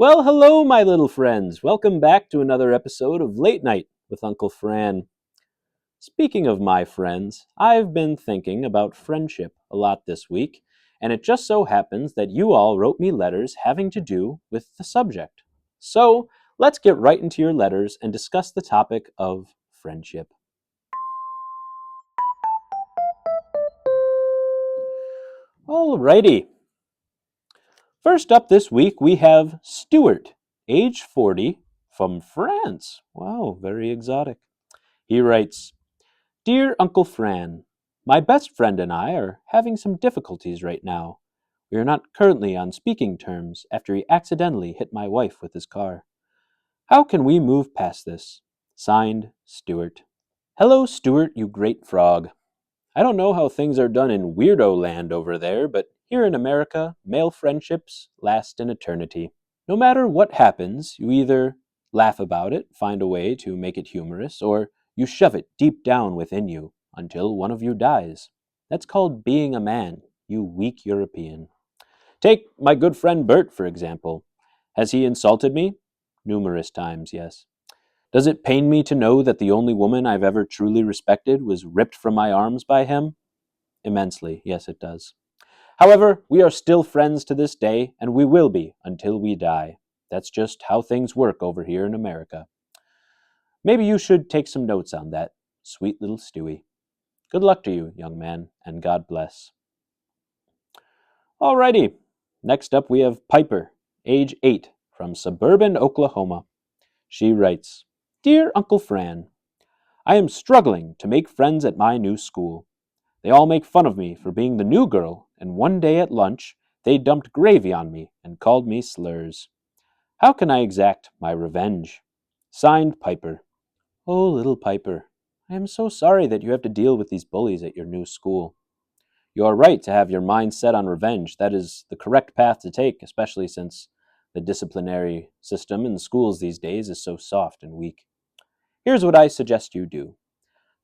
Well, hello, my little friends. Welcome back to another episode of Late Night with Uncle Fran. Speaking of my friends, I've been thinking about friendship a lot this week, and it just so happens that you all wrote me letters having to do with the subject. So, let's get right into your letters and discuss the topic of friendship. Alrighty. First up this week, we have Stuart, age 40, from France. Wow, very exotic. He writes, Dear Uncle Fran, my best friend and I are having some difficulties right now. We are not currently on speaking terms after he accidentally hit my wife with his car. How can we move past this? Signed, Stuart. Hello, Stuart, you great frog. I don't know how things are done in weirdo land over there, but here in America, male friendships last an eternity. No matter what happens, you either laugh about it, find a way to make it humorous, or you shove it deep down within you until one of you dies. That's called being a man, you weak European. Take my good friend Bert, for example. Has he insulted me? Numerous times, yes. Does it pain me to know that the only woman I've ever truly respected was ripped from my arms by him? Immensely, yes, it does. However, we are still friends to this day, and we will be until we die. That's just how things work over here in America. Maybe you should take some notes on that, sweet little Stewie. Good luck to you, young man, and God bless. Alrighty, next up we have Piper, age 8, from suburban Oklahoma. She writes, Dear Uncle Fran, I am struggling to make friends at my new school. They all make fun of me for being the new girl, and one day at lunch, they dumped gravy on me and called me slurs. How can I exact my revenge? Signed, Piper. Oh, little Piper, I am so sorry that you have to deal with these bullies at your new school. You are right to have your mind set on revenge. That is the correct path to take, especially since the disciplinary system in schools these days is so soft and weak. Here's what I suggest you do.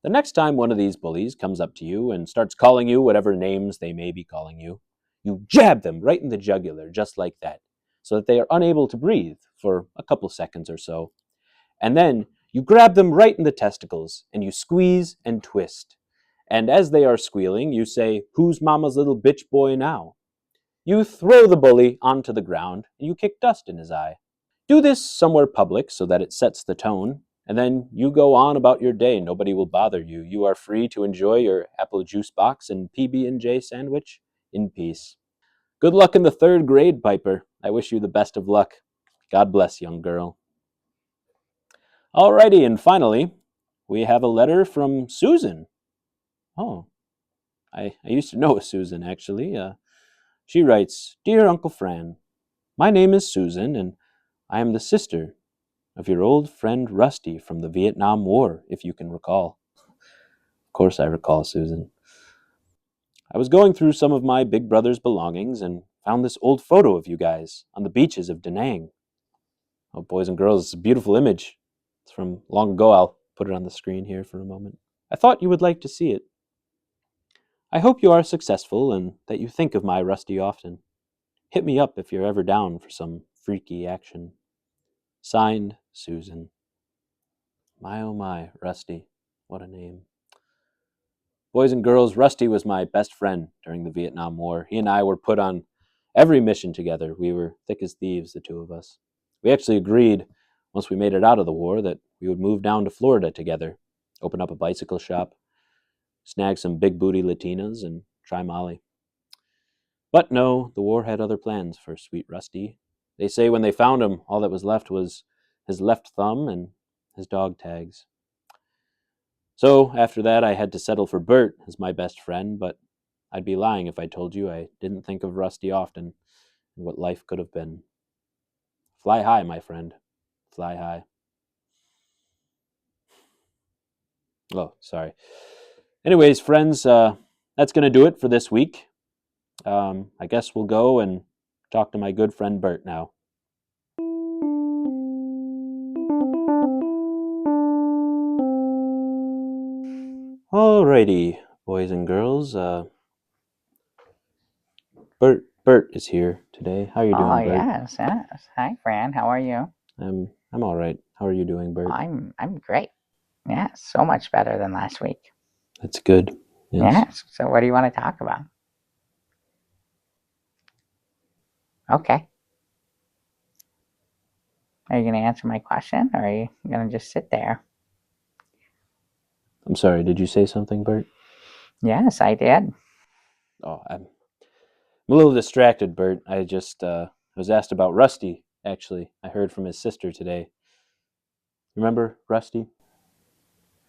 The next time one of these bullies comes up to you and starts calling you whatever names they may be calling you jab them right in the jugular, just like that, so that they are unable to breathe for a couple seconds or so. And then you grab them right in the testicles and you squeeze and twist. And as they are squealing, you say, Who's mama's little bitch boy now? You throw the bully onto the ground and you kick dust in his eye. Do this somewhere public so that it sets the tone, and then you go on about your day. Nobody will bother you. You are free to enjoy your apple juice box and PB&J sandwich in peace. Good luck in the third grade, Piper. I wish you the best of luck. God bless, young girl. Alrighty, and finally, we have a letter from Susan. Oh, I used to know a Susan, actually. She writes, Dear Uncle Fran, my name is Susan, and I am the sister of your old friend Rusty from the Vietnam War, if you can recall. Of course I recall, Susan. I was going through some of my big brother's belongings and found this old photo of you guys on the beaches of Da Nang. Oh, boys and girls, it's a beautiful image. It's from long ago. I'll put it on the screen here for a moment. I thought you would like to see it. I hope you are successful and that you think of my Rusty often. Hit me up if you're ever down for some freaky action. Signed, Susan. My oh my, Rusty. What a name. Boys and girls, Rusty was my best friend during the Vietnam War. He and I were put on every mission together. We were thick as thieves, the two of us. We actually agreed, once we made it out of the war, that we would move down to Florida together, open up a bicycle shop, snag some big booty Latinas, and try Molly. But no, the war had other plans for sweet Rusty. They say when they found him, all that was left was his left thumb and his dog tags. So after that, I had to settle for Bert as my best friend, but I'd be lying if I told you I didn't think of Rusty often and what life could have been. Fly high, my friend. Fly high. Oh, sorry. Anyways, friends, that's going to do it for this week. I guess we'll go and talk to my good friend Bert now. Alrighty, boys and girls. Bert Bert is here today. How are you Oh, doing, Bert? yes, yes. Hi, Fran. How are you? I'm all right. How are you doing, Bert? I'm great. Yes, so much better than last week. That's good. Yes. Yes. So what do you want to talk about? Okay. Are you going to answer my question or are you going to just sit there? I'm sorry. Did you say something, Bert? Yes, I did. Oh, I'm a little distracted, Bert. I just was asked about Rusty. Actually, I heard from his sister today. Remember Rusty?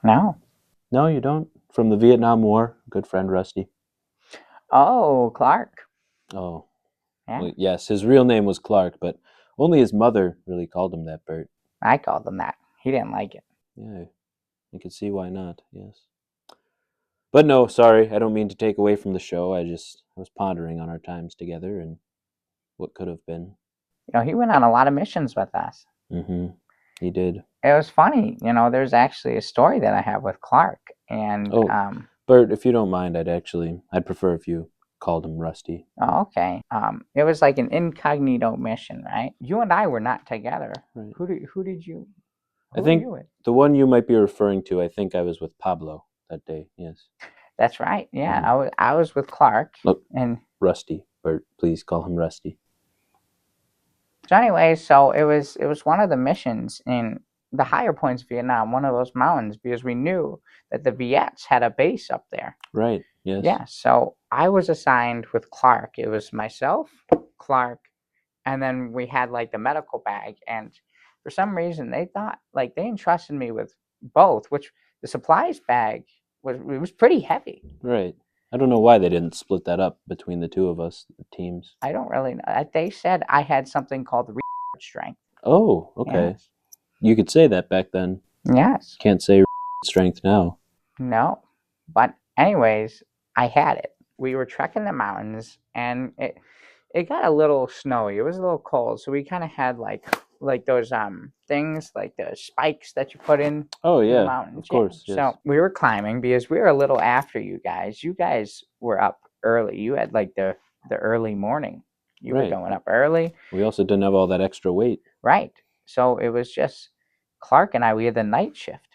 No. No, you don't. From the Vietnam War, good friend Rusty. Oh, Clark. Oh, Yeah, well, yes. His real name was Clark, but only his mother really called him that, Bert. I called him that. He didn't like it. Yeah, I could see why not. Yes. But no, sorry, I don't mean to take away from the show. I was pondering on our times together and what could have been. He went on a lot of missions with us. Mm-hmm. He did. It was funny. There's actually a story that I have with Clark. And, Oh, Bert, if you don't mind, I'd prefer if you called him Rusty. oh, okay. It was like an incognito mission, right? You and I were not together. Right. I Who were think you with? the one you might be referring to, I think I was with Pablo that day. Yes. That's right. Yeah, Mm-hmm. I was with Clark, Look, and Rusty. Bert, please call him Rusty. so anyway, so it was one of the missions in the higher points of Vietnam, one of those mountains, because we knew that the Viets had a base up there. Right. Yes. Yeah, so I was assigned with Clark. It was myself, Clark, and then we had like the medical bag. And for some reason, they thought like they entrusted me with both, which the supplies bag was pretty heavy. Right. I don't know why they didn't split that up between the two of us, the teams. I don't really know. They said I had something called strength. Oh, okay. Yes. You could say that back then. Yes. Can't say strength now. No. But anyways, I had it. We were trekking the mountains and it got a little snowy. It was a little cold, so we kind of had like those things like the spikes that you put in Oh to the yeah, mountains. of Yeah. course, yes. So we were climbing because we were a little after you guys. You guys were up early. You had like the early morning. You were Right. going up early. We also didn't have all that extra weight. Right. So it was just Clark and I, we had the night shift.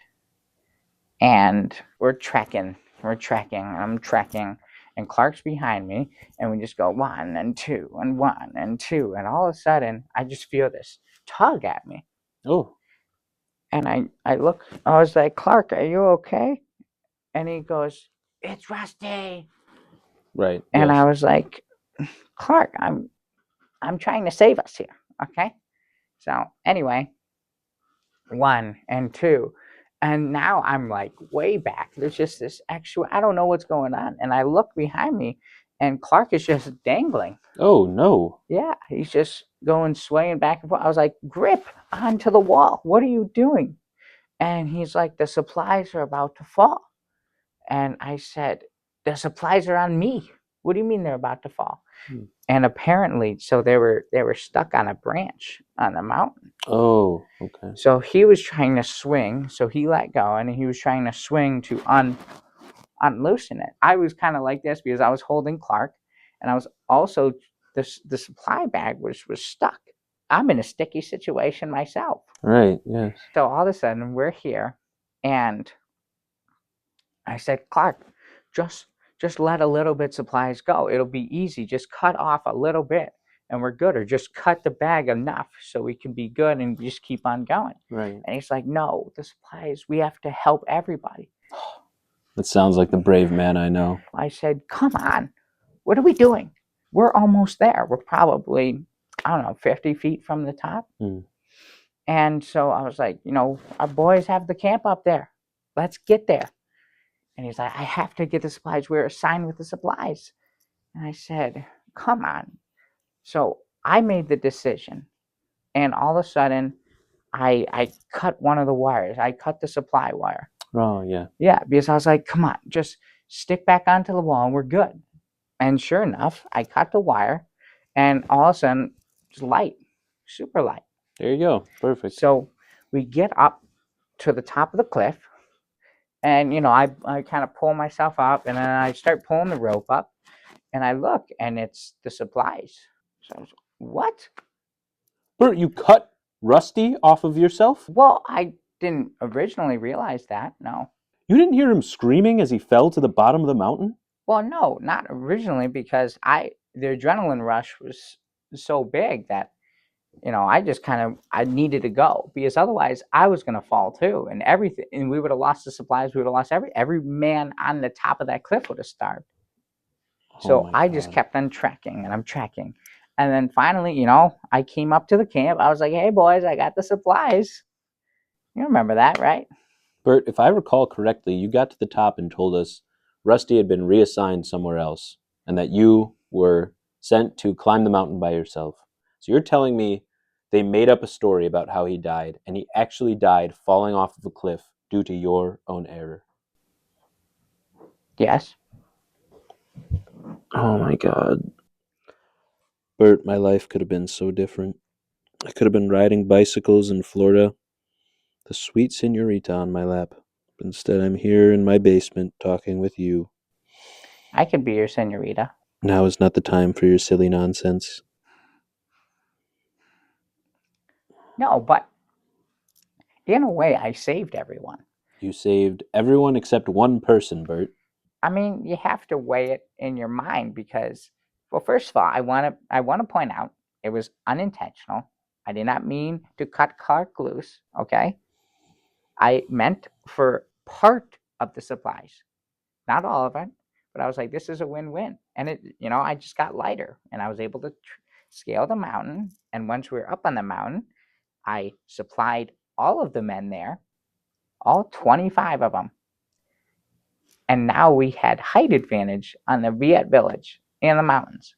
And we're trekking. I'm trekking. And Clark's behind me. And we just go one and two and one and two. And all of a sudden, I just feel this tug at me. Oh, And I look, I was like, Clark, are you okay? And he goes, it's Rusty. right, And I yes. was like, Clark, I'm trying to save us here. Okay. So anyway, one and two. And now I'm like way back. There's just this extra, I don't know what's going on. And I look behind me and Clark is just dangling. Oh no. Yeah, he's just going swaying back and forth. I was like, grip onto the wall. What are you doing? And he's like, the supplies are about to fall. And I said, the supplies are on me. What do you mean they're about to fall? Hmm. And apparently, so they were stuck on a branch on the mountain. Oh, okay. So he was trying to swing, so he let go, and he was trying to swing to unloosen it. I was kind of like this because I was holding Clark, and I was also the supply bag was stuck. I'm in a sticky situation myself. Right, yes. So all of a sudden we're here, and I said, Clark, just just let a little bit supplies go. It'll be easy. Just cut off a little bit, and we're good. Or just cut the bag enough so we can be good and just keep on going. Right. And he's like, no, the supplies, we have to help everybody. That sounds like the brave man I know. I said, come on, what are we doing? We're almost there. We're probably, I don't know, 50 feet from the top. Hmm. And so I was like, our boys have the camp up there. Let's get there. And he's like, I have to get the supplies. We're assigned with the supplies. And I said, come on. So I made the decision. And all of a sudden, I cut one of the wires. I cut the supply wire. Oh, yeah. Yeah, because I was like, come on, just stick back onto the wall and we're good. And sure enough, I cut the wire and all of a sudden, it's light, super light. There you go. Perfect. So we get up to the top of the cliff and, I kind of pull myself up and then I start pulling the rope up. And I look, and it's the supplies. So I was, what? Bert, you cut Rusty off of yourself? Well, I didn't originally realize that. No. You didn't hear him screaming as he fell to the bottom of the mountain? Well, no, not originally, because the adrenaline rush was so big that I just I needed to go, because otherwise I was gonna fall too, and everything, and we would have lost the supplies. We would have lost every man on the top of that cliff would have starved. Oh So my I just God. kept on tracking, and I'm tracking, and then finally, I came up to the camp. I was like, "Hey boys, I got the supplies." You remember that, right? Bert, if I recall correctly, you got to the top and told us Rusty had been reassigned somewhere else and that you were sent to climb the mountain by yourself. So you're telling me they made up a story about how he died and he actually died falling off of a cliff due to your own error. Yes. Oh my God. Bert, my life could have been so different. I could have been riding bicycles in Florida, the sweet senorita on my lap. Instead, I'm here in my basement talking with you. I could be your senorita. Now is not the time for your silly nonsense. No, but in a way, I saved everyone. You saved everyone except one person, Bert. I mean, you have to weigh it in your mind because, well, first of all, I want to point out it was unintentional. I did not mean to cut Clark loose. Okay, I meant for part of the supplies, not all of it. But I was like, this is a win-win, and I just got lighter, and I was able to scale the mountain. And once we were up on the mountain, I supplied all of the men there, all 25 of them, and now we had height advantage on the Viet village and the mountains,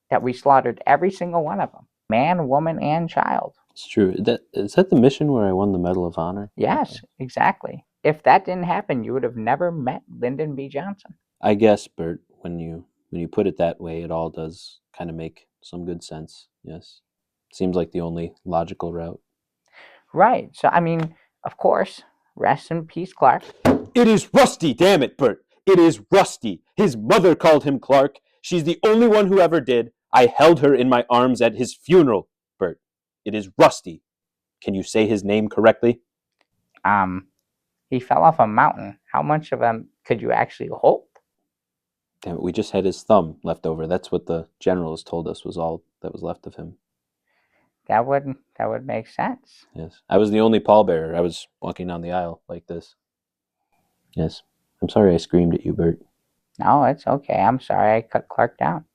that we slaughtered every single one of them, man, woman, and child. It's true. Is that the mission where I won the Medal of Honor? Okay. Yes, exactly. If that didn't happen, you would have never met Lyndon B. Johnson. I guess, Bert, when you put it that way, it all does kind of make some good sense. Yes. Seems like the only logical route. Right. So, I mean, of course, rest in peace, Clark. It is Rusty, damn it, Bert. It is Rusty. His mother called him Clark. She's the only one who ever did. I held her in my arms at his funeral, Bert. It is Rusty. Can you say his name correctly? Um, he fell off a mountain. How much of him could you actually hold? Damn it, we just had his thumb left over. That's what the generals told us was all that was left of him. That would make sense. Yes. I was the only pallbearer. I was walking down the aisle like this. Yes. I'm sorry I screamed at you, Bert. No, it's okay. I'm sorry I cut Clark down.